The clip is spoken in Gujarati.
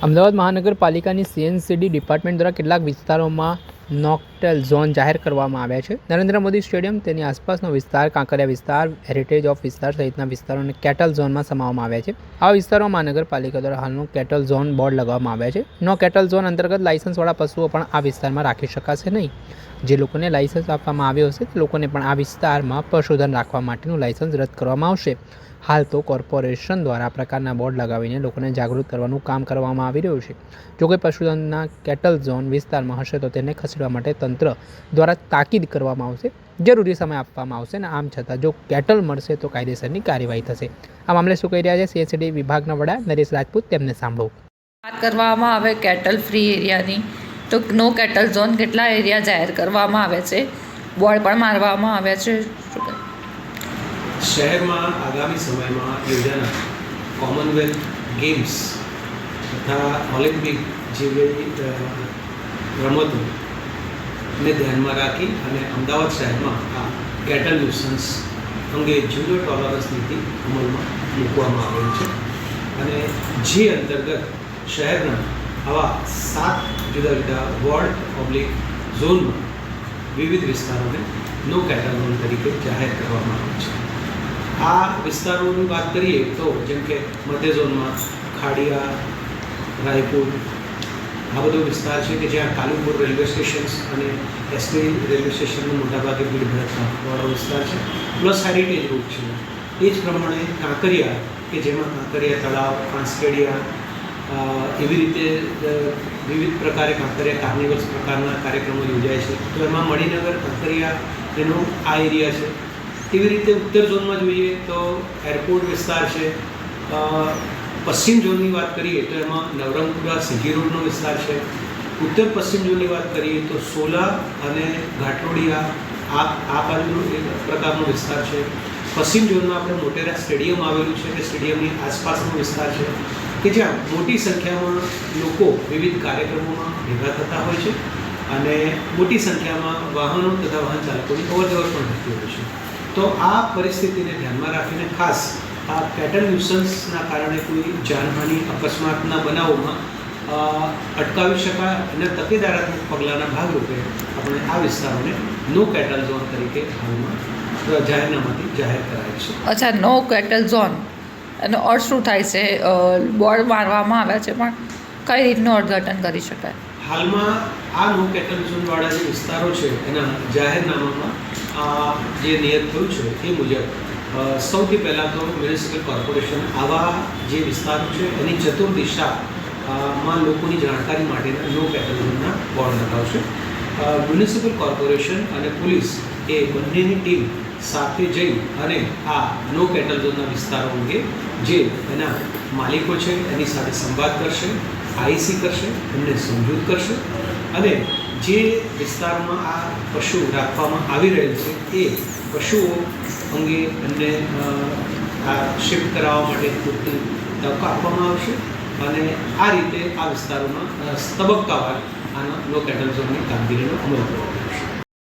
અમદાવાદ મહાનગરપાલિકાની સીએનસીડી ડિપાર્ટમેન્ટ દ્વારા કેટલાક વિસ્તારોમાં નોકટેલ ઝોન જાહેર કરવામાં આવ્યા છે. નરેન્દ્ર મોદી સ્ટેડિયમ, તેની આસપાસનો વિસ્તાર, કાંકરિયા વિસ્તાર, હેરિટેજ ઓફ વિસ્તાર સહિતના વિસ્તારોને કેટલ ઝોનમાં સમાવવામાં આવ્યા છે. આ વિસ્તારોમાં મહાનગરપાલિકા દ્વારા હાલનું કેટલ ઝોન બોર્ડ લગાવવામાં આવ્યા છે. નો કેટલ ઝોન અંતર્ગત લાયસન્સવાળા પશુઓ પણ આ વિસ્તારમાં રાખી શકાશે નહીં. જે લોકોને લાયસન્સ આપવામાં આવ્યો હશે તે લોકોને પણ આ વિસ્તારમાં પશુધન રાખવા માટેનું લાયસન્સ રદ કરવામાં આવશે. હાલ તો કોર્પોરેશન દ્વારા આ પ્રકારના બોર્ડ લગાવીને લોકોને જાગૃત કરવાનું કામ કરવામાં આવી રહ્યું છે. જો કોઈ પશુધનના કેટલ ઝોન વિસ્તારમાં હશે તો તેને ખસેડવા માટે તંત્ર દ્વારા તાકીદ કરવામાં આવશે, જરૂરી સમય આપવામાં આવશે અને આમ છતાં જો કેટલ મળશે તો કાયદેસરની કાર્યવાહી થશે. આ મામલે શું કહી રહ્યા છે સીએનસીડી વિભાગના વડા નરેશ રાજપૂત, તેમને સાંભળો. વાત કરવામાં આવે કેટલ ફ્રી એરિયાની, તો નો કેટલ ઝોન કેટલા એરિયા જાહેર કરવામાં આવે છે, બોર્ડ પણ મારવામાં આવ્યા છે. શહેરમાં આગામી સમયમાં યોજાનાર કોમનવેલ્થ ગેમ્સ તથા ઓલિમ્પિક જેવી રમતોને ધ્યાનમાં રાખી અને અમદાવાદ શહેરમાં આ કેટલ ન્યુસન્સ અંગે ઝીરો ટોલરન્સ નીતિ અમલમાં મૂકવામાં આવેલ છે અને જે અંતર્ગત શહેરના આવા 7 જુદા જુદા વોર્ડ પબ્લિક ઝોનમાં વિવિધ વિસ્તારોને નો કેટલ ઝોન તરીકે જાહેર કરવામાં આવે છે. આ વિસ્તારોની વાત કરીએ તો જેમ કે મધ્ય ઝોનમાં ખાડિયા, રાયપુર, આ બધો વિસ્તાર છે કે જ્યાં કાલુપુર રેલવે સ્ટેશન્સ અને એસટી રેલવે સ્ટેશનનો મોટાભાગે ભીડભાડવાળો વિસ્તાર છે, પ્લસ હેરિટેજ રૂટ છે. એ જ પ્રમાણે કાંકરિયા કે જેમાં કાંકરિયા તળાવ, કાંસકેડિયા, એવી રીતે વિવિધ પ્રકારે કાંકરિયા કાર્નિવલ્સ પ્રકારના કાર્યક્રમો યોજાય છે. તો એમાં મણિનગર, કાંકરિયા એનો આ એરિયા છે. એવી રીતે ઉત્તર ઝોનમાં જોઈએ તો એરપોર્ટ વિસ્તાર છે. પશ્ચિમ ઝોનની વાત કરીએ તો એમાં નવરંગપુરા, સીજી રોડનો વિસ્તાર છે. ઉત્તર પશ્ચિમ ઝોનની વાત કરીએ તો સોલા અને ઘાટલોડિયા આ બાજુનો એક પ્રકારનો વિસ્તાર છે. પશ્ચિમ ઝોનમાં આપણે મોટેરા સ્ટેડિયમ આવેલું છે કે સ્ટેડિયમની આસપાસનો વિસ્તાર છે કે જ્યાં મોટી સંખ્યામાં લોકો વિવિધ કાર્યક્રમોમાં ભેગા થતા હોય છે અને મોટી સંખ્યામાં વાહનો તથા વાહન ચાલકોની અવરજવર પણ થતી હોય છે. તો આ પરિસ્થિતિને ધ્યાનમાં રાખીને ખાસ આ કેટલ ન્યુસન્સના કારણે કોઈ જાનહાનિ, અકસ્માતના બનાવોમાં અટકાવી શકાય અને તકેદારાત્મક પગલાંના ભાગરૂપે આપણે આ વિસ્તારોને નો કેટલ ઝોન તરીકે હાલમાં જાહેરનામાથી જાહેર કરાય છે. અચ્છા, નો કેટલ ઝોન એનો અર્થ શું થાય છે? બોર્ડ મારવામાં આવ્યા છે, પણ કઈ રીતનું અર્થઘટન કરી શકાય? હાલમાં આ નો કેટલ ઝોનવાળા જે વિસ્તારો છે એના જાહેરનામામાં જે નિયત થયું છે એ મુજબ સૌથી પહેલાં તો મ્યુનિસિપલ કોર્પોરેશન આવા જે વિસ્તારો છે એની ચતુર્દિશામાં લોકોની જાણકારી માટેના નો કેટલ ઝોનના બોર્ડ લગાવશે. મ્યુનિસિપલ કોર્પોરેશન અને પોલીસ એ બંનેની ટીમ સાથે જઈ અને આ નો કેટલ ઝોનના વિસ્તારો અંગે જે એના માલિકો છે એની સાથે સંવાદ કરશે, આઈસી કરશે, એમને સમજૂત કરશે અને જે વિસ્તારમાં આ પશુ રાખવામાં આવી રહેલ છે એ પશુઓ અંગે એમને શિફ્ટ કરાવવા માટે પૂરતી તક આપવામાં આવશે અને આ રીતે આ વિસ્તારોમાં તબક્કાવાર આના નો કેટલ ઝોનની કામગીરીનો અમલ કરવામાં આવશે.